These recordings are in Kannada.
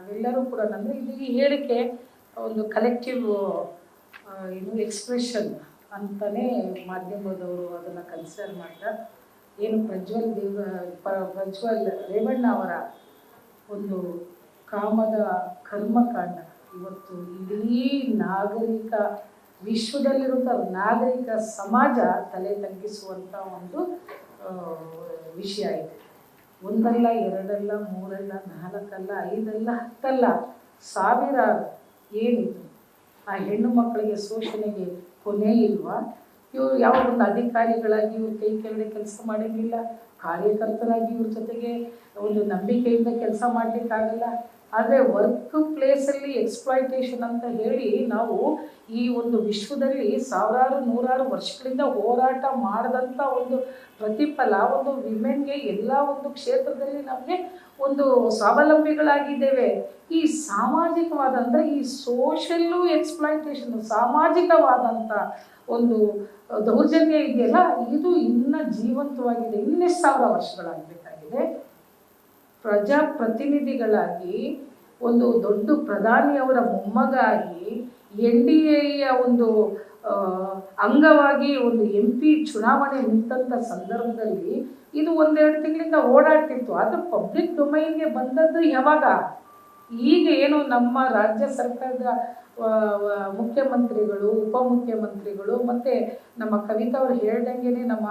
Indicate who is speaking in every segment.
Speaker 1: ನಾವೆಲ್ಲರೂ ಕೂಡ ಅಂದರೆ ಇದು ಈ ಹೇಳಿಕೆ ಒಂದು ಕಲೆಕ್ಟಿವ್ ಎಕ್ಸ್ಪ್ರೆಷನ್ ಅಂತಲೇ ಮಾಧ್ಯಮದವರು ಅದನ್ನು ಕನ್ಸಿಡರ್ ಮಾಡ್ತಾರೆ. ಏನು ಪ್ರಜ್ವಲ್ ರೇವಣ್ಣ ಅವರ ಒಂದು ಕಾಮದ ಕರ್ಮಕಾಂಡ ಇವತ್ತು ಇಡೀ ನಾಗರಿಕ ವಿಶ್ವದಲ್ಲಿರುವಂಥ ನಾಗರಿಕ ಸಮಾಜ ತಲೆ ತಗ್ಗಿಸುವಂಥ ಒಂದು ವಿಷಯ ಇದೆ. ಒಂದಲ್ಲ, ಎರಡಲ್ಲ, ಮೂರಲ್ಲ, ನಾಲ್ಕಲ್ಲ, ಐದಲ್ಲ, ಹತ್ತಲ್ಲ, ಸಾವಿರಾರು ಏನಿದು ಆ ಹೆಣ್ಣು ಮಕ್ಕಳಿಗೆ ಶೋಷಣೆಗೆ ಕೊನೆ ಇಲ್ವಾ? ಇವರು ಯಾವ ಒಂದು ಅಧಿಕಾರಿಗಳಾಗಿ ಇವ್ರ ಕೈ ಕೆಳಗಡೆ ಕೆಲಸ ಮಾಡೋಂಗಿಲ್ಲ, ಕಾರ್ಯಕರ್ತರಾಗಿ ಇವ್ರ ಜೊತೆಗೆ ಒಂದು ನಂಬಿಕೆಯಿಂದ ಕೆಲಸ ಮಾಡಲಿಕ್ಕಾಗಲ್ಲ. ಆದರೆ ವರ್ಕ್ ಪ್ಲೇಸಲ್ಲಿ ಎಕ್ಸ್ಪ್ಲಾಯ್ಟೇಷನ್ ಅಂತ ಹೇಳಿ ನಾವು ಈ ಒಂದು ವಿಶ್ವದಲ್ಲಿ ಸಾವಿರಾರು ನೂರಾರು ವರ್ಷಗಳಿಂದ ಹೋರಾಟ ಮಾಡಿದಂಥ ಒಂದು ಪ್ರತಿಫಲ ಒಂದು ವಿಮೆನ್ಗೆ ಎಲ್ಲ ಒಂದು ಕ್ಷೇತ್ರದಲ್ಲಿ ನಮಗೆ ಒಂದು ಸ್ವಾವಲಂಬಿಗಳಾಗಿದ್ದೇವೆ. ಈ ಸಾಮಾಜಿಕವಾದ ಅಂದರೆ ಈ ಸೋಷಲ್ಲು ಎಕ್ಸ್ಪ್ಲಾಯ್ಟೇಷನ್ ಸಾಮಾಜಿಕವಾದಂಥ ಒಂದು ದೌರ್ಜನ್ಯ ಇದೆಯಲ್ಲ, ಇದು ಇನ್ನೂ ಜೀವಂತವಾಗಿದೆ. ಇನ್ನೆಷ್ಟು ಸಾವಿರ ವರ್ಷಗಳಾಗಬೇಕಾಗಿದೆ. ಪ್ರಜಾಪ್ರತಿನಿಧಿಗಳಾಗಿ ಒಂದು ದೊಡ್ಡ ಪ್ರಧಾನಿಯವರ ಮೊಮ್ಮಗಾಗಿ NDAಯ ಒಂದು ಅಂಗವಾಗಿ ಒಂದು MP ಚುನಾವಣೆ ನಿಂತಂಥ ಸಂದರ್ಭದಲ್ಲಿ ಇದು ಒಂದೆರಡು ತಿಂಗಳಿಂದ ಓಡಾಡ್ತಿತ್ತು. ಆದರೆ ಪಬ್ಲಿಕ್ ಡೊಮೈನ್ಗೆ ಬಂದದ್ದು ಯಾವಾಗ? ಈಗ ಏನು ನಮ್ಮ ರಾಜ್ಯ ಸರ್ಕಾರದ ಮುಖ್ಯಮಂತ್ರಿಗಳು, ಉಪಮುಖ್ಯಮಂತ್ರಿಗಳು ಮತ್ತು ನಮ್ಮ ಕವಿತಾ ಅವರು ಹೇಳ್ದಂಗೆ ನಮ್ಮ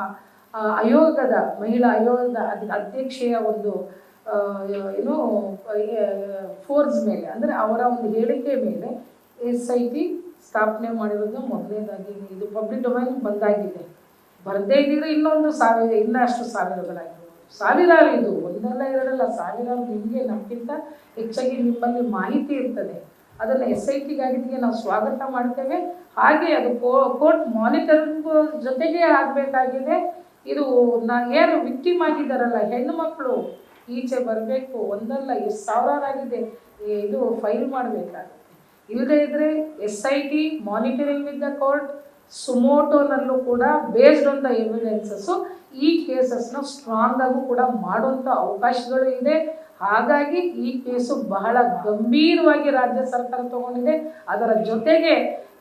Speaker 1: ಆಯೋಗದ ಮಹಿಳಾ ಆಯೋಗದ ಅಧ್ಯಕ್ಷೆಯ ಒಂದು ಏನು ಫೋರ್ಸ್ ಮೇಲೆ ಅಂದರೆ ಅವರ ಒಂದು ಹೇಳಿಕೆ ಮೇಲೆ SIT ಸ್ಥಾಪನೆ ಮಾಡಿರೋದು ಮೊದಲನೇದಾಗಿ ಇದು ಪಬ್ಲಿಕ್ ಡೊಮೈನ್ ಬಂದಾಗಿದೆ. ಬರದೇ ಇದ್ದಿದ್ರೆ ಇನ್ನಷ್ಟು ಸಾವಿರಗಳಾಗಿರ್ಬೋದು, ಸಾವಿರಾರು. ಇದು ಒಂದಲ್ಲ ಎರಡಲ್ಲ, ಸಾವಿರಾರು. ನಿಮಗೆ ನಮಗಿಂತ ಹೆಚ್ಚಾಗಿ ನಿಮ್ಮಲ್ಲಿ ಮಾಹಿತಿ ಇರ್ತದೆ. ಅದನ್ನು SITಗಾಗಿದ್ದಕ್ಕೆ ನಾವು ಸ್ವಾಗತ ಮಾಡ್ತೇವೆ. ಹಾಗೆ ಅದು ಕೋರ್ಟ್ ಮಾನಿಟರಿಂಗ್ ಜೊತೆಗೆ ಆಗಬೇಕಾಗಿದೆ. ಇದು ಏನು ವಿಕ್ಟಿಮ್ ಆಗಿದ್ದಾರಲ್ಲ ಹೆಣ್ಣು ಮಕ್ಕಳು ಈಚೆ ಬರಬೇಕು. ಒಂದಲ್ಲ ಎಷ್ಟು ಸಾವಿರಾರಾಗಿದೆ, ಇದು ಫೈಲ್ ಮಾಡಬೇಕಾಗುತ್ತೆ. ಇಲ್ಲದೇ ಇದ್ದರೆ SIT monitoring with the court ಸುಮೋಟೋನಲ್ಲೂ ಕೂಡ ಬೇಸ್ಡ್ ಆನ್ ದ ಎವಿಡೆನ್ಸಸ್ಸು ಈ ಕೇಸಸ್ನ ಸ್ಟ್ರಾಂಗ್ ಆಗೂ ಕೂಡ ಮಾಡುವಂಥ ಅವಕಾಶಗಳು ಇದೆ. ಹಾಗಾಗಿ ಈ ಕೇಸು ಬಹಳ ಗಂಭೀರವಾಗಿ ರಾಜ್ಯ ಸರ್ಕಾರ ತಗೊಂಡಿದೆ. ಅದರ ಜೊತೆಗೆ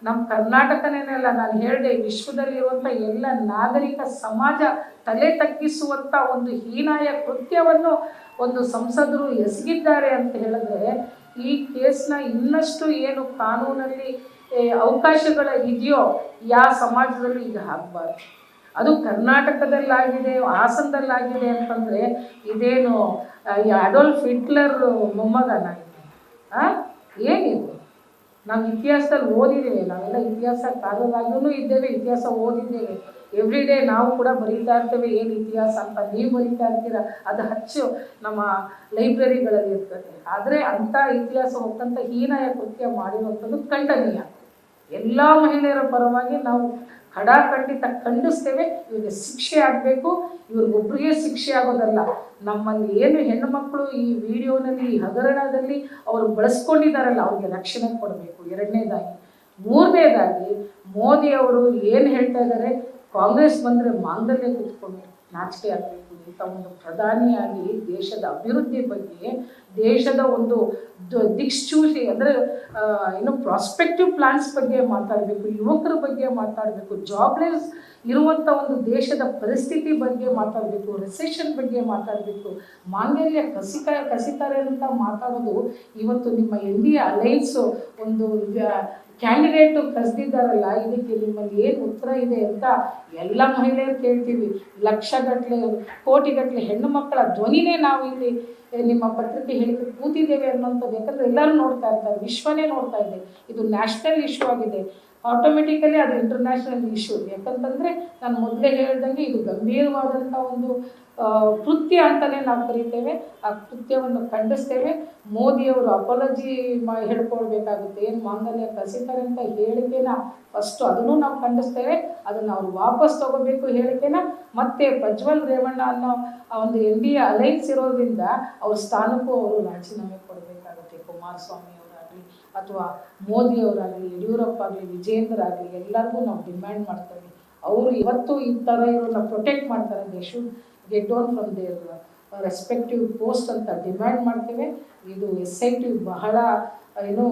Speaker 1: ನಮ್ಮ ಕರ್ನಾಟಕನೇನಲ್ಲ, ನಾನು ಹೇಳಿದೆ, ವಿಶ್ವದಲ್ಲಿರುವಂಥ ಎಲ್ಲ ನಾಗರಿಕ ಸಮಾಜ ತಲೆ ತಗ್ಗಿಸುವಂಥ ಒಂದು ಹೀನಾಯ ಕೃತ್ಯವನ್ನು ಒಂದು ಸಂಸದರು ಎಸಗಿದ್ದಾರೆ ಅಂತ ಹೇಳಿದ್ರೆ ಈ ಕೇಸ್ನ ಇನ್ನಷ್ಟು ಏನು ಕಾನೂನಲ್ಲಿ ಅವಕಾಶಗಳ ಇದೆಯೋ ಯಾವ ಸಮಾಜದಲ್ಲಿ ಈಗ ಆಗಬಾರ್ದು. ಅದು ಕರ್ನಾಟಕದಲ್ಲಾಗಿದೆ, ಹಾಸನದಲ್ಲಾಗಿದೆ ಅಂತಂದರೆ ಇದೇನು ಅಡೋಲ್ಫ್ ಹಿಟ್ಲರ್ ಮೊಮ್ಮಗನಾಗಿದೆ? ಏನಿದು? ನಾವು ಇತಿಹಾಸದಲ್ಲಿ ಓದಿದ್ದೇವೆ, ನಾವೆಲ್ಲ ಇತಿಹಾಸಕಾರರಾಗೂ ಇದ್ದೇವೆ, ಇತಿಹಾಸ ಓದಿದ್ದೇವೆ. ಎವ್ರಿಡೇ ನಾವು ಕೂಡ ಬರೀತಾ ಇರ್ತೇವೆ ಏನು ಇತಿಹಾಸ ಅಂತ. ನೀವು ಬರೀತಾ ಇರ್ತೀರ, ಅದು ಹಚ್ಚು ನಮ್ಮ ಲೈಬ್ರರಿಗಳಲ್ಲಿ ಇರ್ತದೆ. ಆದರೆ ಅಂಥ ಇತಿಹಾಸ ಹೋಗ್ತಂಥ ಹೀನಾಯ ಕೃತ್ಯ ಮಾಡಿರುವಂಥದ್ದು ಖಂಡನೀಯ. ಎಲ್ಲ ಮಹಿಳೆಯರ ಪರವಾಗಿ ನಾವು ಖಂಡಿತ ಖಂಡಿಸ್ತೇವೆ. ಇವ್ರಿಗೆ ಶಿಕ್ಷೆ ಆಗಬೇಕು. ಇವ್ರಿಗೊಬ್ಬರಿಗೆ ಶಿಕ್ಷೆ ಆಗೋದಲ್ಲ, ನಮ್ಮಲ್ಲಿ ಏನು ಹೆಣ್ಣು ಮಕ್ಕಳು ಈ ವಿಡಿಯೋನಲ್ಲಿ ಈ ಹಗರಣದಲ್ಲಿ ಅವರು ಬಳಸ್ಕೊಂಡಿದ್ದಾರಲ್ಲ ಅವ್ರಿಗೆ ರಕ್ಷಣೆ ಕೊಡಬೇಕು. ಎರಡನೇದಾಗಿ. ಮೂರನೇದಾಗಿ ಮೋದಿಯವರು ಏನು ಹೇಳ್ತಾ ಇದ್ದಾರೆ, ಕಾಂಗ್ರೆಸ್ ಬಂದರೆ ಮಾಂಗಲ್ಯ ಕೂತ್ಕೊಂಡು ನಾಚಿಕೆ ಆಗಬೇಕು. ಇಂಥ ಒಂದು ಪ್ರಧಾನಿಯಾಗಿ ದೇಶದ ಅಭಿವೃದ್ಧಿ ಬಗ್ಗೆ, ದೇಶದ ಒಂದು ದಿಕ್ಸೂಚಿ ಅಂದರೆ ಏನು ಪ್ರಾಸ್ಪೆಕ್ಟಿವ್ ಪ್ಲಾನ್ಸ್ ಬಗ್ಗೆ ಮಾತಾಡಬೇಕು, ಯುವಕರ ಬಗ್ಗೆ ಮಾತಾಡಬೇಕು, ಜಾಬ್ಲೆಸ್ ಇರುವಂಥ ಒಂದು ದೇಶದ ಪರಿಸ್ಥಿತಿ ಬಗ್ಗೆ ಮಾತಾಡಬೇಕು, ರಿಸೆಷನ್ ಬಗ್ಗೆ ಮಾತಾಡಬೇಕು, ಮಾಂಗಲ್ಯ ಕಸಿತಾರೆ ಅಂತ ಮಾತಾಡೋದು. ಇವತ್ತು ನಿಮ್ಮ NDA ಅಲೈನ್ಸು ಒಂದು ಕ್ಯಾಂಡಿಡೇಟು ಕರೆದಿದ್ದಾರಲ್ಲ, ಇದಕ್ಕೆ ನಿಮ್ಮಲ್ಲಿ ಏನು ಉತ್ತರ ಇದೆ ಅಂತ ಎಲ್ಲ ಮಹಿಳೆಯರು ಕೇಳ್ತೀವಿ. ಲಕ್ಷಗಟ್ಟಲೆ ಕೋಟಿಗಟ್ಟಲೆ ಹೆಣ್ಣು ಮಕ್ಕಳ ಧ್ವನಿನೇ ನಾವು ಇಲ್ಲಿ ನಿಮ್ಮ ಪತ್ರಿಕೆ ಹೇಳಿಕೆ ಕೂತಿದ್ದೇವೆ ಅನ್ನೋಂಥದ್ದು. ಯಾಕಂದರೆ ಎಲ್ಲರೂ ನೋಡ್ತಾ ಇರ್ತಾರೆ, ವಿಶ್ವನೇ ನೋಡ್ತಾ ಇದೆ. ಇದು ನ್ಯಾಷನಲ್ ಇಶ್ಯೂ ಆಗಿದೆ, ಆಟೋಮೆಟಿಕಲಿ ಅದು ಇಂಟರ್ನ್ಯಾಷನಲ್ ಇಶ್ಯೂ. ಯಾಕಂತಂದರೆ ನಾನು ಮೊದಲೇ ಹೇಳ್ದಂಗೆ ಇದು ಗಂಭೀರವಾದಂಥ ಒಂದು ಕೃತ್ಯ ಅಂತಲೇ ನಾವು ಕರಿತೇವೆ. ಆ ಕೃತ್ಯವನ್ನು ಖಂಡಿಸ್ತೇವೆ. ಮೋದಿಯವರು ಅಪಾಲಜಿ ಹೇಳ್ಕೊಳ್ಬೇಕಾಗುತ್ತೆ. ಏನು ಮಾಂಗಲ್ಯ ಕಸಿತಾರೆ ಅಂತ ಹೇಳಿಕೆನ ಫಸ್ಟು ಅದನ್ನು ನಾವು ಖಂಡಿಸ್ತೇವೆ. ಅದನ್ನು ಅವ್ರು ವಾಪಸ್ ತಗೋಬೇಕು ಹೇಳಿಕೆನ. ಮತ್ತು ಪ್ರಜ್ವಲ್ ರೇವಣ್ಣ ಅನ್ನೋ ಒಂದು NDA ಅಲೈನ್ಸ್ ಇರೋದ್ರಿಂದ ಅವ್ರ ಸ್ಥಾನಕ್ಕೂ ಅವರು ರಾಜೀನಾಮೆ ಕೊಡಬೇಕಾಗುತ್ತೆ. ಕುಮಾರಸ್ವಾಮಿ ಅವರಾಗಲಿ ಅಥವಾ ಮೋದಿಯವರಾಗಲಿ, ಯಡಿಯೂರಪ್ಪ ಆಗಲಿ, ವಿಜೇಂದ್ರ ಆಗಲಿ, ಎಲ್ಲರಿಗೂ ನಾವು ಡಿಮ್ಯಾಂಡ್ ಮಾಡ್ತೇವೆ. ಅವರು ಇವತ್ತು ಈ ಥರ ಇರೋನ್ನ ಪ್ರೊಟೆಕ್ಟ್ ಮಾಡ್ತಾರೆ. They should get down from their respective post ಅಂತ ಡಿಮ್ಯಾಂಡ್ ಮಾಡ್ತೇವೆ. ಇದು SIT ಬಹಳ ಏನು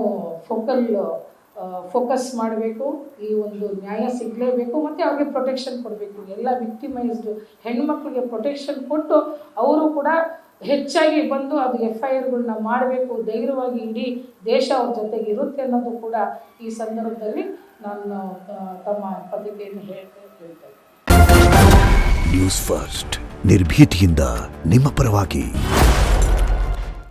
Speaker 1: ಫೋಕಸ್ ಮಾಡಬೇಕು. ಈ ಒಂದು ನ್ಯಾಯ ಸಿಗಲೇಬೇಕು ಮತ್ತು ಅವ್ರಿಗೆ ಪ್ರೊಟೆಕ್ಷನ್ ಕೊಡಬೇಕು. ಎಲ್ಲ ವಿಕ್ಟಿಮೈಸ್ಡ್ ಹೆಣ್ಮಕ್ಳಿಗೆ ಪ್ರೊಟೆಕ್ಷನ್ ಕೊಟ್ಟು ಅವರು ಕೂಡ ಹೆಚ್ಚಾಗಿ ಬಂದು ಅದು FIRಗಳನ್ನ ಮಾಡಬೇಕು. ಧೈರ್ಯವಾಗಿ ಇಡೀ ದೇಶ ಅವ್ರ ಜೊತೆಗೆ ಇರುತ್ತೆ ಅನ್ನೋದು ಕೂಡ ಈ ಸಂದರ್ಭದಲ್ಲಿ ನಾನು ತಮ್ಮ ಪತ್ರಿಕೆಯನ್ನು ಹೇಳ್ತೇನೆ.
Speaker 2: ನ್ಯೂಸ್ ಫಸ್ಟ್ ನಿರ್ಭೀತಿಯಿಂದ ನಿಮ್ಮ ಪರವಾಗಿ.